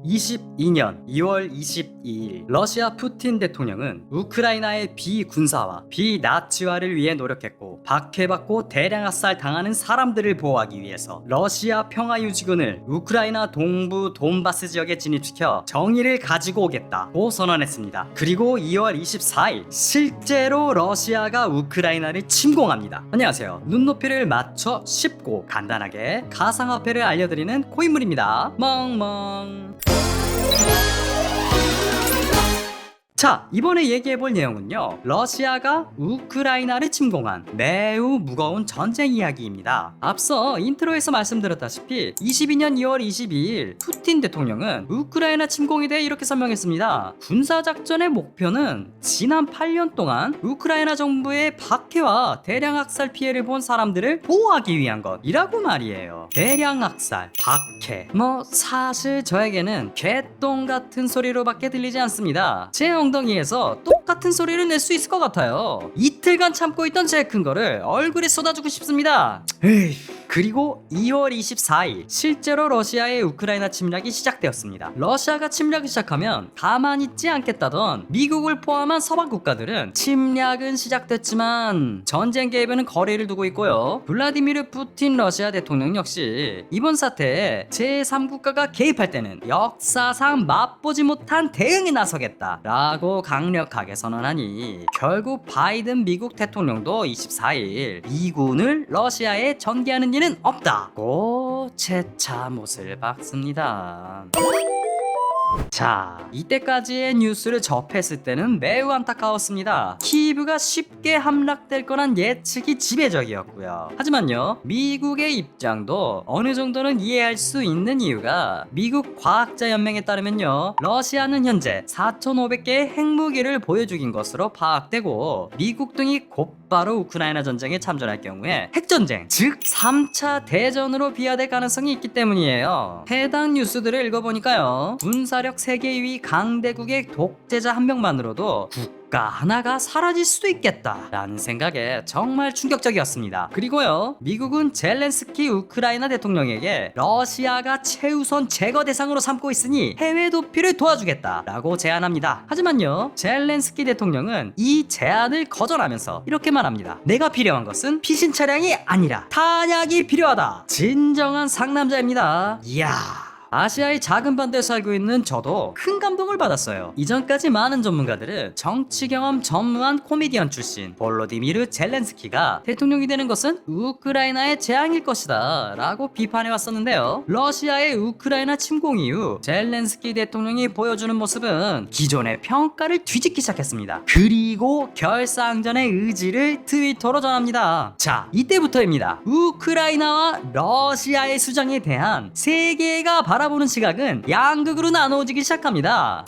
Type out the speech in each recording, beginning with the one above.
2022년 2월 22일 러시아 푸틴 대통령은 우크라이나의 비군사화, 비나치화를 위해 노력했고 박해받고 대량 학살 당하는 사람들을 보호하기 위해서 러시아 평화유지군을 우크라이나 동부 돈바스 지역에 진입시켜 정의를 가지고 오겠다고 선언했습니다. 그리고 2월 24일 실제로 러시아가 우크라이나를 침공합니다. 안녕하세요. 눈높이를 맞춰 쉽고 간단하게 가상화폐를 알려드리는 코인물입니다. 멍멍. 자, 이번에 얘기해볼 내용은요, 러시아가 우크라이나를 침공한 매우 무거운 전쟁 이야기입니다. 앞서 인트로에서 말씀드렸다시피 22년 2월 22일 푸틴 대통령은 우크라이나 침공에 대해 이렇게 설명했습니다. 군사작전의 목표는 지난 8년 동안 우크라이나 정부의 박해와 대량 학살 피해를 본 사람들을 보호하기 위한 것이라고 말이에요. 대량 학살, 박해, 사실 저에게는 개똥 같은 소리로밖에 들리지 않습니다. 제 엉덩이에서 똑같은 소리를 낼 수 있을 것 같아요. 이틀간 참고 있던 제 큰 거를 얼굴에 쏟아주고 싶습니다. 에이. 그리고 2월 24일 실제로 러시아의 우크라이나 침략이 시작되었습니다. 러시아가 침략을 시작하면 가만히 있지 않겠다던 미국을 포함한 서방 국가들은 침략은 시작됐지만 전쟁 개입에는 거리를 두고 있고요. 블라디미르 푸틴 러시아 대통령 역시 이번 사태에 제3국가가 개입할 때는 역사상 맛보지 못한 대응에 나서겠다 라고 강력하게 선언하니 결국 바이든 미국 대통령도 24일 미군을 러시아에 전개하는 일은 없다고 재차 못을 박습니다. 자, 이때까지의 뉴스를 접했을 때는 매우 안타까웠습니다. 키이브가 쉽게 함락될 거란 예측이 지배적이었고요. 하지만요, 미국의 입장도 어느 정도는 이해할 수 있는 이유가 미국 과학자 연맹에 따르면요, 러시아는 현재 4,500개의 핵무기를 보여주긴 것으로 파악되고 미국 등이 곧바로 우크라이나 전쟁에 참전할 경우에 핵전쟁, 즉 3차 대전으로 비화될 가능성이 있기 때문이에요. 해당 뉴스들을 읽어보니까요, 군사력 세계 2위 강대국의 독재자 한 명만으로도 국가 하나가 사라질 수도 있겠다라는 생각에 정말 충격적이었습니다. 그리고요, 미국은 젤렌스키 우크라이나 대통령에게 러시아가 최우선 제거 대상으로 삼고 있으니 해외 도피를 도와주겠다라고 제안합니다. 하지만요, 젤렌스키 대통령은 이 제안을 거절하면서 이렇게 말합니다. 내가 필요한 것은 피신 차량이 아니라 탄약이 필요하다. 진정한 상남자입니다. 이야. 아시아의 작은 반도에 살고 있는 저도 큰 감동을 받았어요. 이전까지 많은 전문가들은 정치 경험 전무한 코미디언 출신 볼로디미르 젤렌스키가 대통령이 되는 것은 우크라이나의 재앙일 것이다 라고 비판해 왔었는데요, 러시아의 우크라이나 침공 이후 젤렌스키 대통령이 보여주는 모습은 기존의 평가를 뒤집기 시작했습니다. 그리고 결상전의 의지를 트위터로 전합니다. 자, 이때부터입니다. 우크라이나와 러시아의 수장에 대한 세계가 바라보는 시각은 양극으로 나누어지기 시작합니다.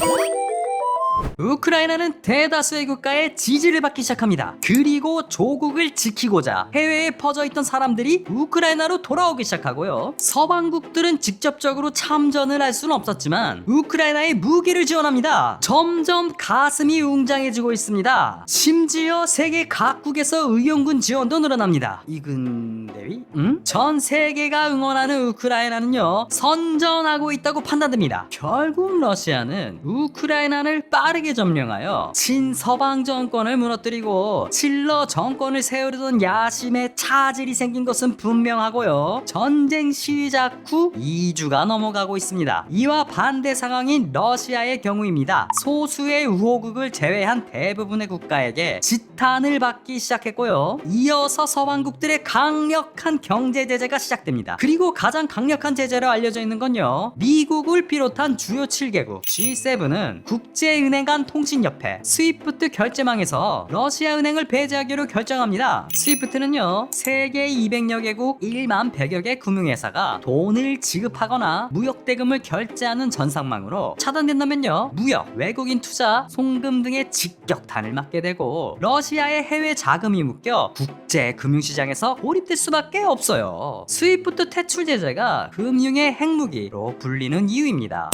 우크라이나는 대다수의 국가의 지지를 받기 시작합니다. 그리고 조국을 지키고자 해외에 퍼져있던 사람들이 우크라이나로 돌아오기 시작하고요, 서방국들은 직접적으로 참전을 할 수는 없었지만 우크라이나에 무기를 지원합니다. 점점 가슴이 웅장해지고 있습니다. 심지어 세계 각국에서 의용군 지원도 늘어납니다. 이근대위? 전 세계가 응원하는 우크라이나는요, 선전하고 있다고 판단됩니다. 결국 러시아는 우크라이나를 빠르게 점령하여 친서방 정권을 무너뜨리고 칠러 정권을 세우려던 야심에 차질이 생긴 것은 분명하고요, 전쟁 시작 후 2주가 넘어가고 있습니다. 이와 반대 상황인 러시아의 경우입니다. 소수의 우호국을 제외한 대부분의 국가에게 지탄을 받기 시작했고요, 이어서 서방국들의 강력한 경제 제재가 시작됩니다. 그리고 가장 강력한 제재로 알려져 있는 건요, 미국을 비롯한 주요 7개국 G7은 국제은행 간 통신협회 스위프트 결제망에서 러시아 은행을 배제하기로 결정합니다. 스위프트는요, 세계 200여 개국 1만 100여 개 금융회사가 돈을 지급하거나 무역 대금을 결제하는 전상망으로 차단된다면요, 무역, 외국인 투자, 송금 등의 직격탄을 맞게 되고 러시아의 해외 자금이 묶여 국제 금융시장에서 고립될 수밖에 없어요. 스위프트 퇴출 제재가 금융의 핵무기로 불리는 이유입니다.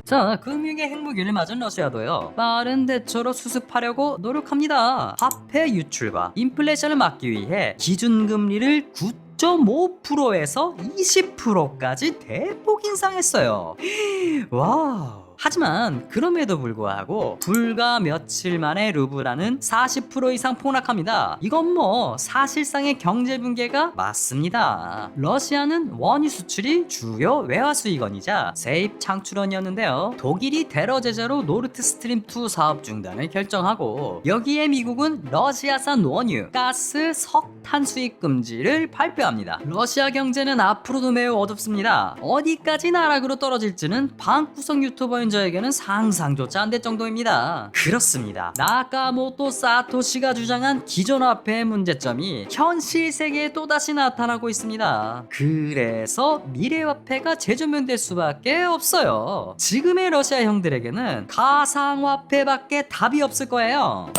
자, 금융의 핵무기를 맞은 러시아도요, 빠른 대처로 수습하려고 노력합니다. 화폐 유출과 인플레이션을 막기 위해 기준금리를 9.5%에서 20%까지 대폭 인상했어요. 와우. 하지만 그럼에도 불구하고 불과 며칠 만에 루블화는 40% 이상 폭락합니다. 이건 뭐 사실상의 경제 붕괴가 맞습니다. 러시아는 원유 수출이 주요 외화 수익원이자 세입 창출원이었는데요. 독일이 대러 제재로 노르트 스트림 2 사업 중단을 결정하고 여기에 미국은 러시아산 원유, 가스, 석탄 수입 금지를 발표합니다. 러시아 경제는 앞으로도 매우 어둡습니다. 어디까지 나락으로 떨어질지는 방구석 유튜버인 저에게는 상상조차 안 될 정도입니다. 그렇습니다. 나카모토 사토시가 주장한 기존 화폐의 문제점이 현실 세계에 또다시 나타나고 있습니다. 그래서 미래 화폐가 재조명될 수밖에 없어요. 지금의 러시아 형들에게는 가상화폐밖에 답이 없을 거예요.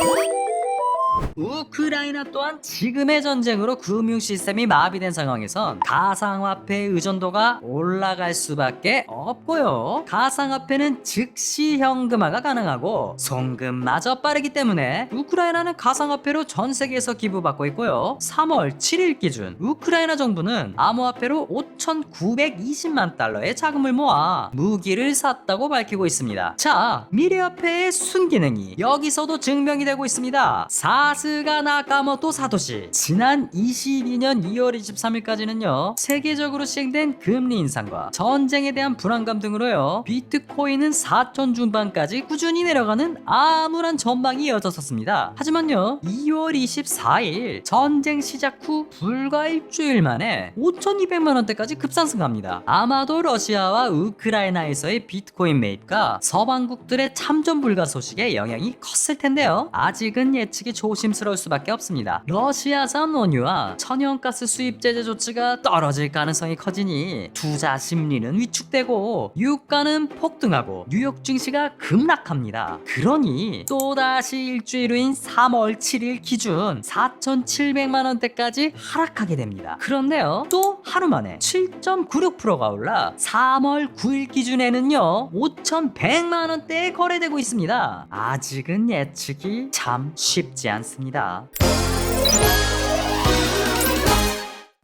우크라이나 또한 지금의 전쟁으로 금융 시스템이 마비된 상황에선 가상화폐의 의존도가 올라갈 수밖에 없고요. 가상화폐는 즉시 현금화가 가능하고 송금마저 빠르기 때문에 우크라이나는 가상화폐로 전 세계에서 기부받고 있고요. 3월 7일 기준 우크라이나 정부는 암호화폐로 5,920만 달러의 자금을 모아 무기를 샀다고 밝히고 있습니다. 자, 미래화폐의 순기능이 여기서도 증명이 되고 있습니다. 사스가 나카모토 사토시. 지난 22년 2월 23일까지는요 세계적으로 시행된 금리 인상과 전쟁에 대한 불안감 등으로요 비트코인은 4천 중반까지 꾸준히 내려가는 암울한 전망이 이어졌었습니다. 하지만요 2월 24일 전쟁 시작 후 불과 일주일 만에 5,200만 원대까지 급상승합니다. 아마도 러시아와 우크라이나에서의 비트코인 매입과 서방국들의 참전 불가 소식에 영향이 컸을 텐데요. 아직은 예측이 조심스러울 수밖에 없습니다. 러시아산 원유와 천연가스 수입 제재 조치가 떨어질 가능성이 커지니 투자 심리는 위축되고 유가는 폭등하고 뉴욕 증시가 급락합니다. 그러니 또다시 일주일 후인 3월 7일 기준 4,700만 원대까지 하락하게 됩니다. 그런데요 또 하루 만에 7.96%가 올라 3월 9일 기준에는요 5,100만 원대에 거래되고 있습니다. 아직은 예측이 참 쉽지 않습니다.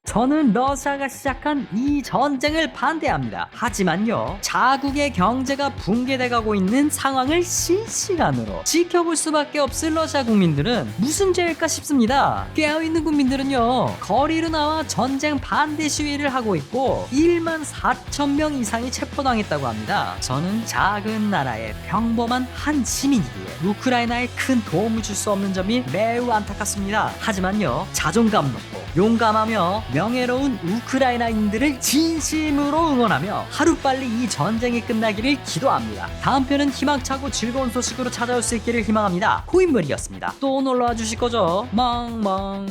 저는 러시아가 시작한 이 전쟁을 반대합니다. 하지만요 자국의 경제가 붕괴돼가고 있는 상황을 실시간으로 지켜볼 수밖에 없을 러시아 국민들은 무슨 죄일까 싶습니다. 깨어있는 국민들은요 거리로 나와 전쟁 반대 시위를 하고 있고 1만 4천 명 이상이 체포당했다고 합니다. 저는 작은 나라의 평범한 한 시민이기에 우크라이나에 큰 도움을 줄 수 없는 점이 매우 안타깝습니다. 하지만요 자존감 높고 용감하며 명예로운 우크라이나인들을 진심으로 응원하며 하루빨리 이 전쟁이 끝나기를 기도합니다. 다음 편은 희망차고 즐거운 소식으로 찾아올 수 있기를 희망합니다. 코인물이었습니다. 또 놀러와 주실 거죠? 멍멍.